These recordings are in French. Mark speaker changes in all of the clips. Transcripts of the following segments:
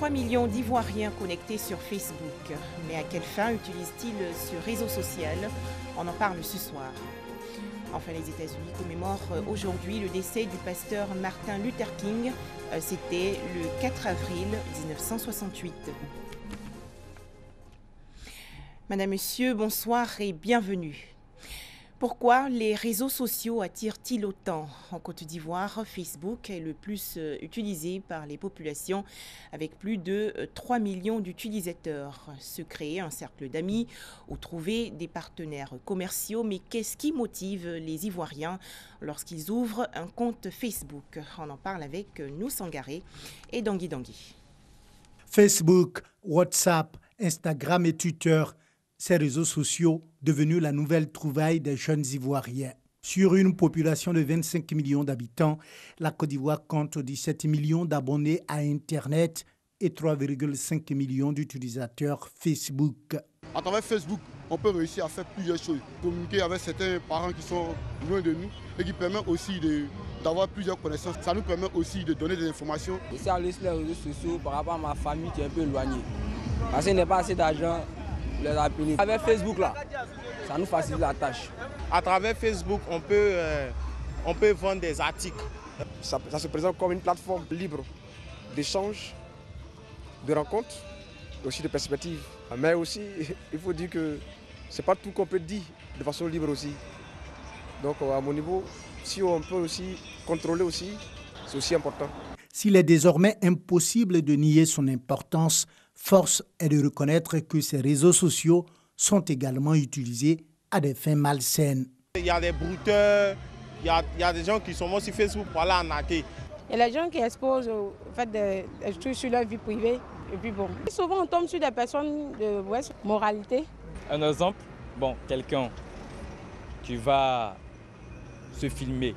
Speaker 1: 3 millions d'Ivoiriens connectés sur Facebook. Mais à quelle fin utilisent-ils ce réseau social? On en parle ce soir. Enfin, les États-Unis commémorent aujourd'hui le décès du pasteur Martin Luther King. C'était le 4 avril 1968. Madame, Monsieur, bonsoir et bienvenue. Pourquoi les réseaux sociaux attirent-ils autant? En Côte d'Ivoire, Facebook est le plus utilisé par les populations avec plus de 3 millions d'utilisateurs. Se créer un cercle d'amis ou trouver des partenaires commerciaux. Mais qu'est-ce qui motive les Ivoiriens lorsqu'ils ouvrent un compte Facebook? On en parle avec Nou Sangaré et Dangui Dangui.
Speaker 2: Facebook, WhatsApp, Instagram et Twitter, ces réseaux sociaux devenus la nouvelle trouvaille des jeunes Ivoiriens. Sur une population de 25 millions d'habitants, la Côte d'Ivoire compte 17 millions d'abonnés à Internet et 3,5 millions d'utilisateurs Facebook.
Speaker 3: À travers Facebook, on peut réussir à faire plusieurs choses. Communiquer avec certains parents qui sont loin de nous et qui permet aussi d'avoir plusieurs connaissances. Ça nous permet aussi de donner des informations.
Speaker 4: Je suis allé sur les réseaux sociaux par rapport à ma famille qui est un peu éloignée. Parce qu'il n'y a pas assez d'argent. Les appeler. Avec Facebook, là, ça nous facilite la tâche.
Speaker 5: À travers Facebook, on peut vendre des articles.
Speaker 6: Ça se présente comme une plateforme libre d'échange, de rencontres, et aussi de perspectives. Mais aussi, il faut dire que ce n'est pas tout qu'on peut dire de façon libre aussi. Donc à mon niveau, si on peut aussi contrôler aussi, c'est aussi important.
Speaker 2: S'il est désormais impossible de nier son importance, force est de reconnaître que ces réseaux sociaux sont également utilisés à des fins malsaines.
Speaker 5: Il y a des brouteurs, il y a des gens qui sont sur Facebook pour aller arnaquer.
Speaker 7: Il y a des gens qui exposent des trucs sur leur vie privée. Et puis bon, souvent on tombe sur des personnes de moralité.
Speaker 8: Un exemple, quelqu'un qui va se filmer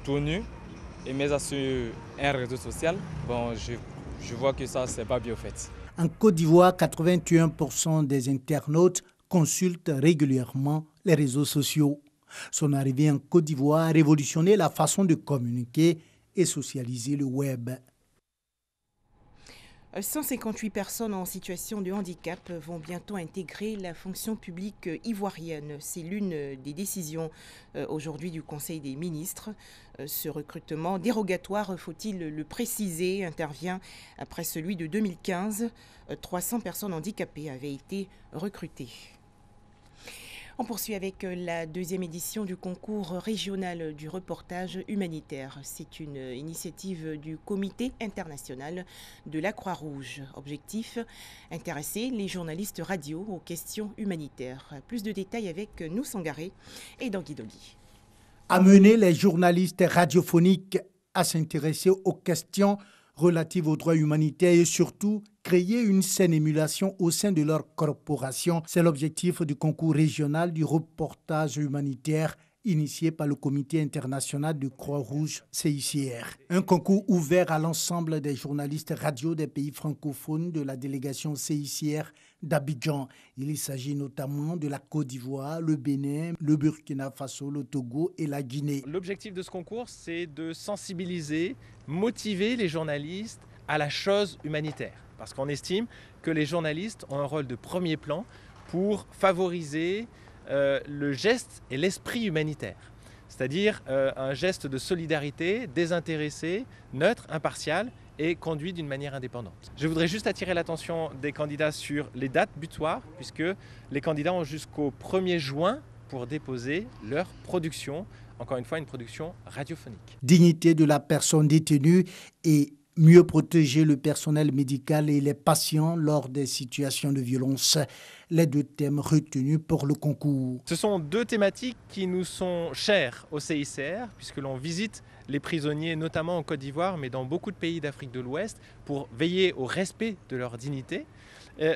Speaker 8: tout nu et mettre ça sur un réseau social, je vois que ça, c'est pas bien fait.
Speaker 2: En Côte d'Ivoire, 81% des internautes consultent régulièrement les réseaux sociaux. Son arrivée en Côte d'Ivoire a révolutionné la façon de communiquer et socialiser le web.
Speaker 1: 158 personnes en situation de handicap vont bientôt intégrer la fonction publique ivoirienne. C'est l'une des décisions aujourd'hui du Conseil des ministres. Ce recrutement dérogatoire, faut-il le préciser, intervient après celui de 2015. 300 personnes handicapées avaient été recrutées. On poursuit avec la deuxième édition du concours régional du reportage humanitaire. C'est une initiative du Comité international de la Croix-Rouge. Objectif, intéresser les journalistes radio aux questions humanitaires. Plus de détails avec Nou Sangaré et Dangui Dangui.
Speaker 2: Amener les journalistes radiophoniques à s'intéresser aux questions relatives aux droits humanitaires et surtout créer une saine émulation au sein de leur corporation. C'est l'objectif du concours régional du reportage humanitaire initié par le Comité international de Croix-Rouge CICR. Un concours ouvert à l'ensemble des journalistes radio des pays francophones de la délégation CICR d'Abidjan. Il s'agit notamment de la Côte d'Ivoire, le Bénin, le Burkina Faso, le Togo et la Guinée.
Speaker 9: L'objectif de ce concours, c'est de sensibiliser, motiver les journalistes à la chose humanitaire. Parce qu'on estime que les journalistes ont un rôle de premier plan pour favoriser le geste et l'esprit humanitaire. C'est-à-dire un geste de solidarité, désintéressé, neutre, impartial et conduit d'une manière indépendante. Je voudrais juste attirer l'attention des candidats sur les dates butoirs, puisque les candidats ont jusqu'au 1er juin pour déposer leur production, encore une fois une production radiophonique.
Speaker 2: Dignité de la personne détenue et mieux protéger le personnel médical et les patients lors des situations de violence, les deux thèmes retenus pour le concours.
Speaker 9: Ce sont deux thématiques qui nous sont chères au CICR, puisque l'on visite les prisonniers, notamment en Côte d'Ivoire, mais dans beaucoup de pays d'Afrique de l'Ouest, pour veiller au respect de leur dignité. Et,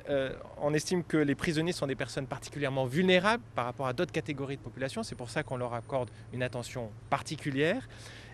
Speaker 9: on estime que les prisonniers sont des personnes particulièrement vulnérables par rapport à d'autres catégories de population. C'est pour ça qu'on leur accorde une attention particulière.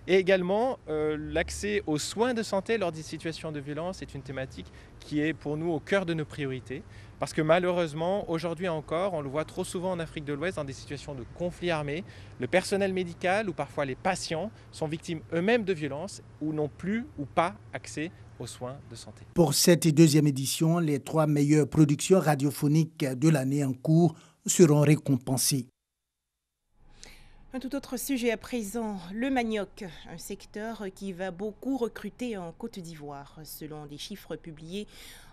Speaker 9: Et également, l'accès aux soins de santé lors des situations de violence est une thématique qui est pour nous au cœur de nos priorités, Parce que malheureusement, aujourd'hui encore, on le voit trop souvent en Afrique de l'Ouest dans des situations de conflits armés. Le personnel médical ou parfois les patients sont victimes eux-mêmes de violences ou n'ont plus ou pas accès aux soins de santé.
Speaker 2: Pour cette deuxième édition, les 3 meilleures productions radiophoniques de l'année en cours seront récompensées.
Speaker 1: Un tout autre sujet à présent, le manioc, un secteur qui va beaucoup recruter en Côte d'Ivoire. Selon des chiffres publiés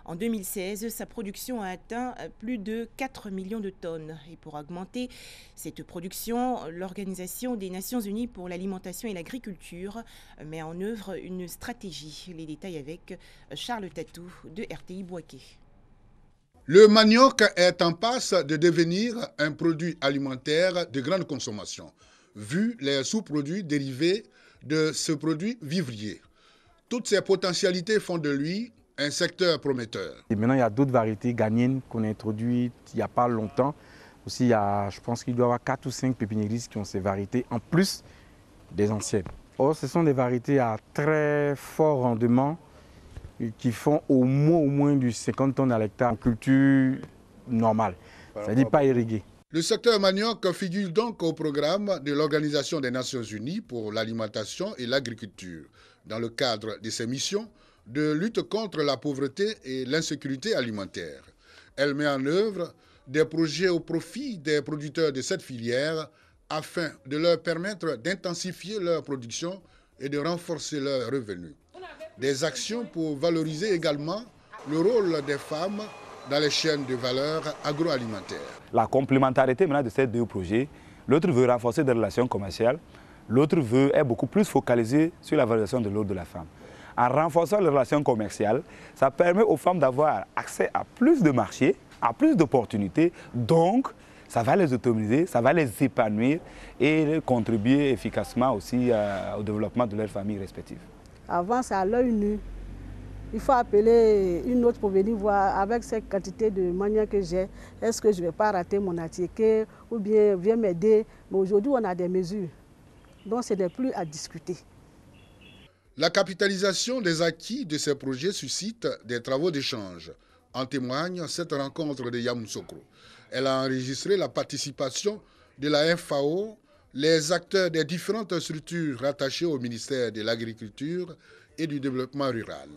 Speaker 1: en 2016, sa production a atteint plus de 4 millions de tonnes. Et pour augmenter cette production, l'Organisation des Nations Unies pour l'alimentation et l'agriculture met en œuvre une stratégie. Les détails avec Charles Tatou de RTI Bouaké.
Speaker 10: Le manioc est en passe de devenir un produit alimentaire de grande consommation, vu les sous-produits dérivés de ce produit vivrier. Toutes ces potentialités font de lui un secteur prometteur.
Speaker 11: Et maintenant, il y a d'autres variétés ghanéennes qu'on a introduites il n'y a pas longtemps. Aussi, je pense qu'il doit y avoir 4 ou 5 pépiniéristes qui ont ces variétés, en plus des anciennes. Or, ce sont des variétés à très fort rendement, qui font au moins du 50 tonnes à l'hectare en culture normale, c'est-à-dire pas irriguée.
Speaker 10: Le secteur manioc figure donc au programme de l'Organisation des Nations Unies pour l'alimentation et l'agriculture, dans le cadre de ses missions de lutte contre la pauvreté et l'insécurité alimentaire. Elle met en œuvre des projets au profit des producteurs de cette filière afin de leur permettre d'intensifier leur production et de renforcer leurs revenus. Des actions pour valoriser également le rôle des femmes dans les chaînes de valeur agroalimentaire.
Speaker 12: La complémentarité maintenant de ces deux projets, l'autre veut renforcer des relations commerciales, l'autre est beaucoup plus focalisé sur la valorisation de l'ordre de la femme. En renforçant les relations commerciales, ça permet aux femmes d'avoir accès à plus de marchés, à plus d'opportunités, donc ça va les autonomiser, ça va les épanouir et contribuer efficacement aussi au développement de leurs familles respectives.
Speaker 13: Avant, c'est à l'œil nu. Il faut appeler une autre pour venir voir avec cette quantité de manioc que j'ai, est-ce que je ne vais pas rater mon attiqué ou bien viens m'aider. Mais aujourd'hui, on a des mesures. Donc, ce n'est plus à discuter.
Speaker 10: La capitalisation des acquis de ces projets suscite des travaux d'échange. En témoigne cette rencontre de Yamoussoukro. Elle a enregistré la participation de la FAO, les acteurs des différentes structures rattachées au ministère de l'Agriculture et du Développement rural,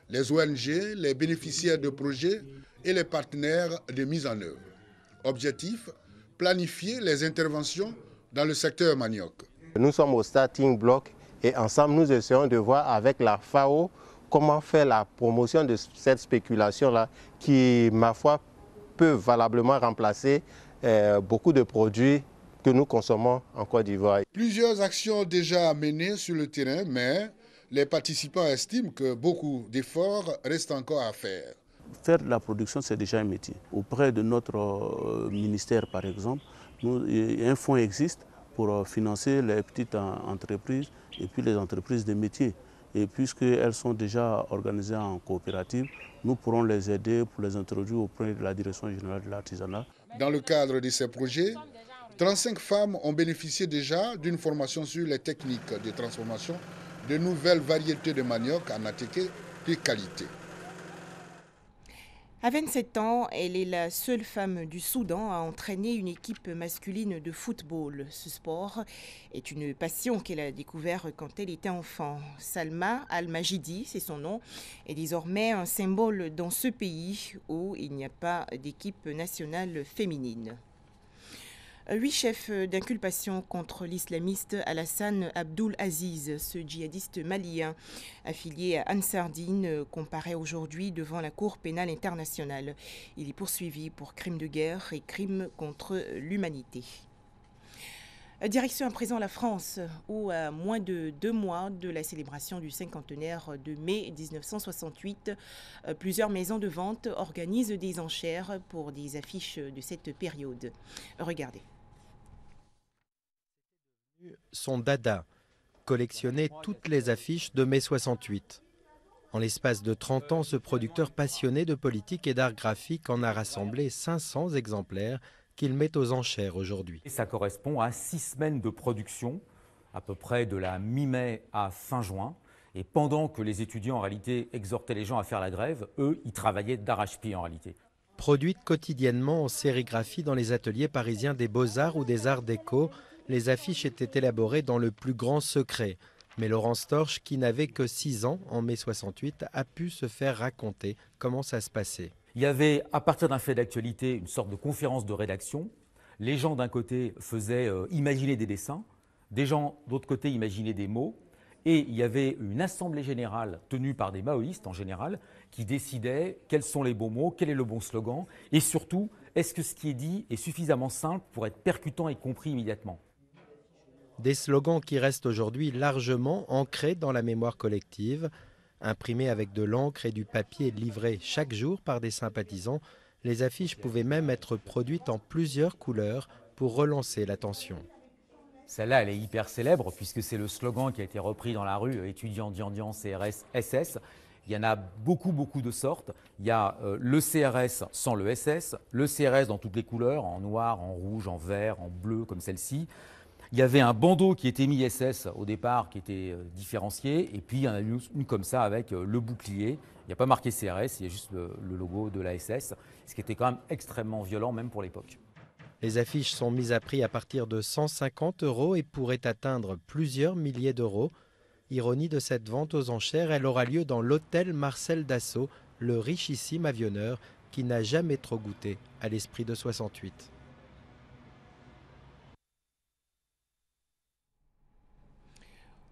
Speaker 10: les ONG, les bénéficiaires de projets et les partenaires de mise en œuvre. Objectif, planifier les interventions dans le secteur manioc.
Speaker 14: Nous sommes au starting block et ensemble nous essayons de voir avec la FAO comment faire la promotion de cette spéculation-là qui, ma foi, peut valablement remplacer beaucoup de produits que nous consommons en Côte d'Ivoire.
Speaker 10: Plusieurs actions déjà menées sur le terrain, mais les participants estiment que beaucoup d'efforts restent encore à faire.
Speaker 15: Faire de la production, c'est déjà un métier. Auprès de notre ministère, par exemple, un fonds existe pour financer les petites entreprises et puis les entreprises de métiers. Et puisqu'elles sont déjà organisées en coopérative, nous pourrons les aider pour les introduire auprès de la Direction générale de l'artisanat.
Speaker 10: Dans le cadre de ces projets, 35 femmes ont bénéficié déjà d'une formation sur les techniques de transformation de nouvelles variétés de manioc en attiqué de qualité.
Speaker 1: À 27 ans, elle est la seule femme du Soudan à entraîner une équipe masculine de football. Ce sport est une passion qu'elle a découvert quand elle était enfant. Salma Al-Majidi, c'est son nom, est désormais un symbole dans ce pays où il n'y a pas d'équipe nationale féminine. 8 chefs d'inculpation contre l'islamiste Alassane Abdoul Aziz, ce djihadiste malien affilié à Ansar Dine, comparaît aujourd'hui devant la Cour pénale internationale. Il est poursuivi pour crimes de guerre et crimes contre l'humanité. Direction à présent la France, où à moins de 2 mois de la célébration du cinquantenaire de mai 1968, plusieurs maisons de vente organisent des enchères pour des affiches de cette période. Regardez.
Speaker 16: Son dada, collectionner toutes les affiches de mai 68. En l'espace de 30 ans, ce producteur passionné de politique et d'art graphique en a rassemblé 500 exemplaires qu'il met aux enchères aujourd'hui.
Speaker 17: Ça correspond à 6 semaines de production, à peu près de la mi-mai à fin juin. Et pendant que les étudiants, en réalité, exhortaient les gens à faire la grève, eux, ils travaillaient d'arrache-pied, en réalité.
Speaker 16: Produites quotidiennement en sérigraphie dans les ateliers parisiens des Beaux-Arts ou des Arts Déco, les affiches étaient élaborées dans le plus grand secret. Mais Laurence Torche, qui n'avait que 6 ans en mai 68, a pu se faire raconter comment ça se passait.
Speaker 17: Il y avait, à partir d'un fait d'actualité, une sorte de conférence de rédaction. Les gens d'un côté faisaient imaginer des dessins, des gens d'autre côté imaginaient des mots. Et il y avait une assemblée générale tenue par des maoïstes en général qui décidaient quels sont les bons mots, quel est le bon slogan et surtout, est-ce que ce qui est dit est suffisamment simple pour être percutant et compris immédiatement.
Speaker 16: Des slogans qui restent aujourd'hui largement ancrés dans la mémoire collective. Imprimés avec de l'encre et du papier livrés chaque jour par des sympathisants, les affiches pouvaient même être produites en plusieurs couleurs pour relancer l'attention.
Speaker 17: Celle-là, elle est hyper célèbre puisque c'est le slogan qui a été repris dans la rue, étudiant, diandian, CRS, SS. Il y en a beaucoup de sortes. Il y a le CRS sans le SS, le CRS dans toutes les couleurs, en noir, en rouge, en vert, en bleu, comme celle-ci. Il y avait un bandeau qui était mis SS au départ, qui était différencié, et puis il y en a une comme ça avec le bouclier. Il n'y a pas marqué CRS, il y a juste le logo de la SS, ce qui était quand même extrêmement violent, même pour l'époque.
Speaker 16: Les affiches sont mises à prix à partir de 150 € et pourraient atteindre plusieurs milliers d'euros. Ironie de cette vente aux enchères, elle aura lieu dans l'hôtel Marcel Dassault, le richissime avionneur qui n'a jamais trop goûté à l'esprit de 68.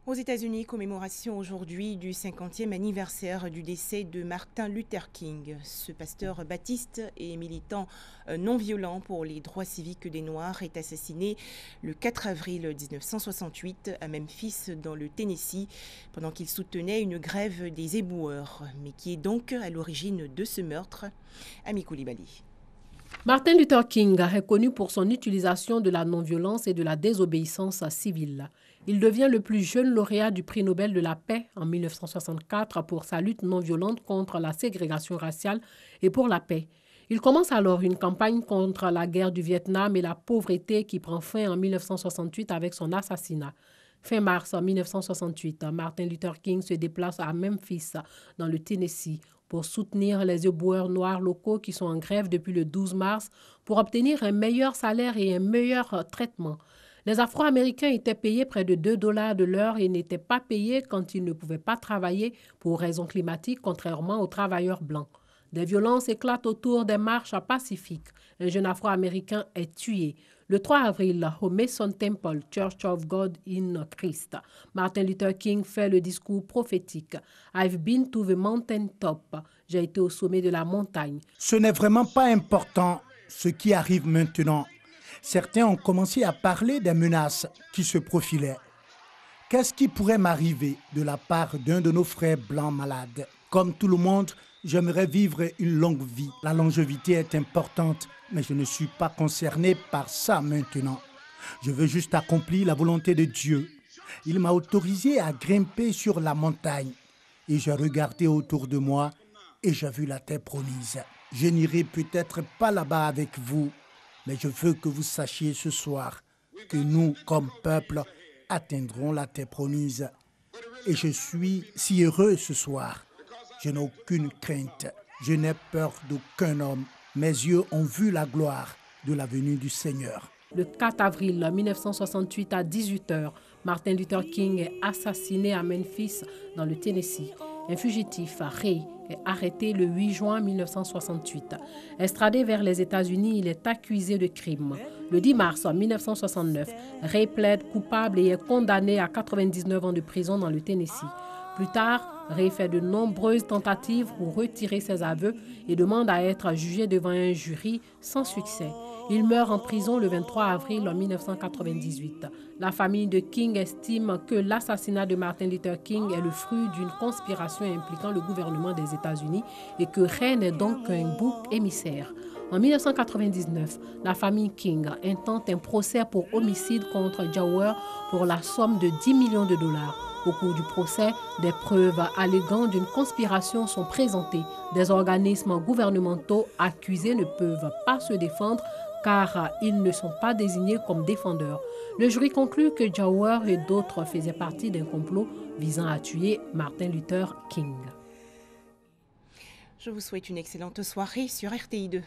Speaker 1: Aux États-Unis, commémoration aujourd'hui du 50e anniversaire du décès de Martin Luther King. Ce pasteur baptiste et militant non violent pour les droits civiques des Noirs est assassiné le 4 avril 1968 à Memphis, dans le Tennessee, pendant qu'il soutenait une grève des éboueurs. Mais qui est donc à l'origine de ce meurtre? Ami Koulibaly.
Speaker 18: Martin Luther King est connu pour son utilisation de la non-violence et de la désobéissance civile. Il devient le plus jeune lauréat du prix Nobel de la paix en 1964 pour sa lutte non-violente contre la ségrégation raciale et pour la paix. Il commence alors une campagne contre la guerre du Vietnam et la pauvreté qui prend fin en 1968 avec son assassinat. Fin mars 1968, Martin Luther King se déplace à Memphis, dans le Tennessee, pour soutenir les éboueurs noirs locaux qui sont en grève depuis le 12 mars pour obtenir un meilleur salaire et un meilleur traitement. Les Afro-Américains étaient payés près de 2 $ de l'heure et n'étaient pas payés quand ils ne pouvaient pas travailler pour raisons climatiques, contrairement aux travailleurs blancs. Des violences éclatent autour des marches pacifiques. Un jeune Afro-Américain est tué. Le 3 avril, au Mason Temple, Church of God in Christ, Martin Luther King fait le discours prophétique. « I've been to the mountain top ». J'ai été au sommet de la montagne.
Speaker 2: Ce n'est vraiment pas important ce qui arrive maintenant. Certains ont commencé à parler des menaces qui se profilaient. Qu'est-ce qui pourrait m'arriver de la part d'un de nos frères blancs malades? Comme tout le monde, j'aimerais vivre une longue vie. La longévité est importante, mais je ne suis pas concerné par ça maintenant. Je veux juste accomplir la volonté de Dieu. Il m'a autorisé à grimper sur la montagne. Et j'ai regardé autour de moi et j'ai vu la terre promise. Je n'irai peut-être pas là-bas avec vous, mais je veux que vous sachiez ce soir que nous, comme peuple, atteindrons la terre promise. Et je suis si heureux ce soir. Je n'ai aucune crainte. Je n'ai peur d'aucun homme. Mes yeux ont vu la gloire de la venue du Seigneur.
Speaker 18: Le 4 avril 1968 à 18 h, Martin Luther King est assassiné à Memphis, dans le Tennessee. Un fugitif, Ray, est arrêté le 8 juin 1968. Extradé vers les États-Unis, il est accusé de crime. Le 10 mars 1969, Ray plaide coupable et est condamné à 99 ans de prison dans le Tennessee. Plus tard, Ray fait de nombreuses tentatives pour retirer ses aveux et demande à être jugé devant un jury sans succès. Il meurt en prison le 23 avril 1998. La famille de King estime que l'assassinat de Martin Luther King est le fruit d'une conspiration impliquant le gouvernement des États-Unis et que Ray n'est donc qu'un bouc émissaire. En 1999, la famille King intente un procès pour homicide contre Jawor pour la somme de 10 millions de dollars. Au cours du procès, des preuves alléguant d'une conspiration sont présentées. Des organismes gouvernementaux accusés ne peuvent pas se défendre car ils ne sont pas désignés comme défendeurs. Le jury conclut que Jawor et d'autres faisaient partie d'un complot visant à tuer Martin Luther King.
Speaker 1: Je vous souhaite une excellente soirée sur RTI2.